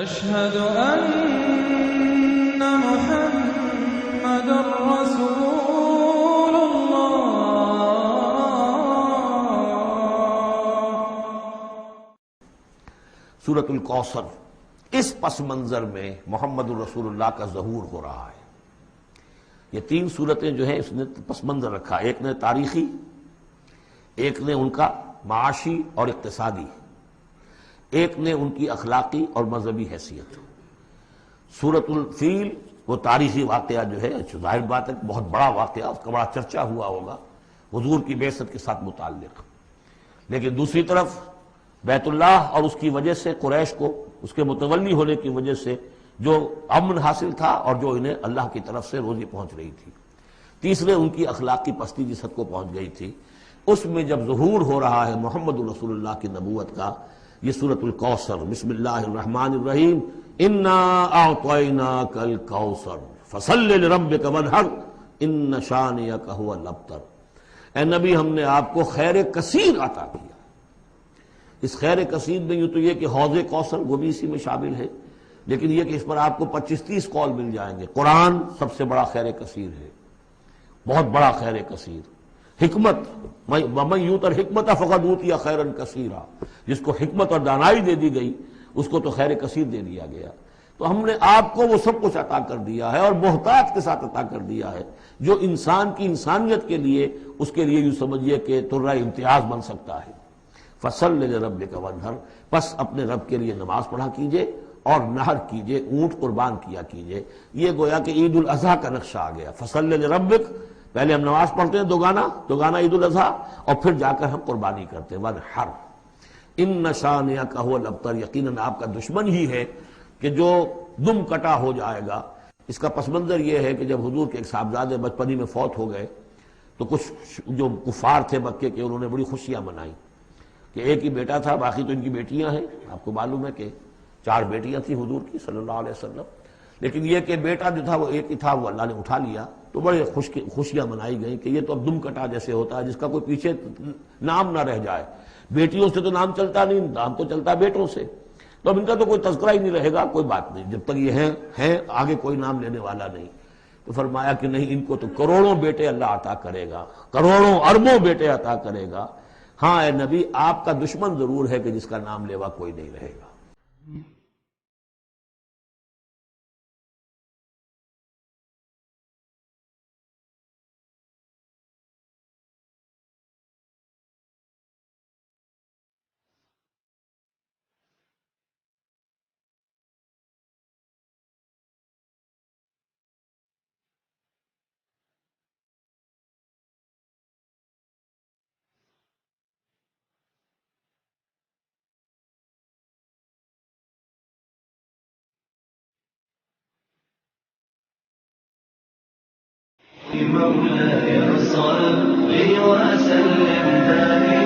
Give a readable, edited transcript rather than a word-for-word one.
أشهد أن محمد رسول الله۔ سورۃ الکوثر، اس پس منظر میں محمد الرسول اللہ کا ظہور ہو رہا ہے۔ یہ تین صورتیں جو ہیں اس نے پس منظر رکھا، ایک نے تاریخی، ایک نے ان کا معاشی اور اقتصادی، ایک نے ان کی اخلاقی اور مذہبی حیثیت۔ سورۃ الفیل وہ تاریخی واقعہ جو ہے، ظاہر بات ہے بہت بڑا واقعہ، اس کا بڑا چرچا ہوا ہوگا حضور کی بعثت کے ساتھ متعلق، لیکن دوسری طرف بیت اللہ اور اس کی وجہ سے قریش کو اس کے متولی ہونے کی وجہ سے جو امن حاصل تھا اور جو انہیں اللہ کی طرف سے روزی پہنچ رہی تھی۔ تیسرے ان کی اخلاقی پستی جس حد کو پہنچ گئی تھی، اس میں جب ظہور ہو رہا ہے محمد رسول اللہ کی نبوت کا، یہ سورۃ الکوثر۔ بسم اللہ الرحمن الرحیم، انا اعطیناک الکوثر فصل لربک وانحر ان شانئک ھو الابتر۔ اے نبی، ہم نے آپ کو خیر کثیر عطا کیا۔ اس خیر کثیر میں یوں تو یہ کہ حوض کوثر وہ بھی اسی میں شامل ہے، لیکن یہ کہ اس پر آپ کو 25-30 قول مل جائیں گے۔ قرآن سب سے بڑا خیر کثیر ہے، بہت بڑا خیر کثیر۔ حکمت، ومن یؤت الحکمت فقد اوتی خیرا کثیرا، جس کو حکمت اور دانائی دے دی گئی اس کو تو خیر کثیر دے دیا گیا۔ تو ہم نے آپ کو وہ سب کچھ عطا کر دیا ہے اور محتاج کے ساتھ عطا کر دیا ہے، جو انسان کی انسانیت کے لیے، اس کے لیے یوں سمجھیے کہ ترہ امتیاز بن سکتا ہے۔ فصل لربک وانحر، پس اپنے رب کے لیے نماز پڑھا کیجئے اور نحر کیجئے، اونٹ قربان کیا کیجئے۔ یہ گویا کہ عید الاضحیٰ کا نقشہ آ گیا۔ فصل لربک، پہلے ہم نماز پڑھتے ہیں دوگانا عید الاضحیٰ، اور پھر جا کر ہم قربانی کرتے ہیں وانحر ان شانئک ھو الابتر، یقیناً آپ کا دشمن ہی ہے کہ جو دم کٹا ہو جائے گا۔ اس کا پس منظر یہ ہے کہ جب حضور کے ایک صاحبزادے بچپنی میں فوت ہو گئے تو کچھ جو کفار تھے مکے کے، انہوں نے بڑی خوشیاں منائیں کہ ایک ہی بیٹا تھا، باقی تو ان کی بیٹیاں ہیں۔ آپ کو معلوم ہے کہ 4 بیٹیاں تھیں حضور کی صلی اللہ علیہ وسلم، لیکن یہ کہ بیٹا جو تھا وہ ایک ہی تھا، وہ اللہ نے اٹھا لیا، تو بڑے خوشیاں منائی گئیں کہ یہ تو اب دم کٹا جیسے ہوتا ہے جس کا کوئی پیچھے نام نہ رہ جائے۔ بیٹیوں سے تو نام چلتا نہیں، نام تو چلتا بیٹوں سے، تو اب ان کا تو کوئی تذکرہ ہی نہیں رہے گا، کوئی بات نہیں، جب تک یہ ہیں آگے کوئی نام لینے والا نہیں۔ تو فرمایا کہ نہیں، ان کو تو کروڑوں بیٹے اللہ عطا کرے گا، کروڑوں اربوں بیٹے عطا کرے گا۔ ہاں اے نبی، آپ کا دشمن ضرور ہے کہ جس کا نام لیوا کوئی نہیں رہے گا۔ مولاي صل وسلم دائما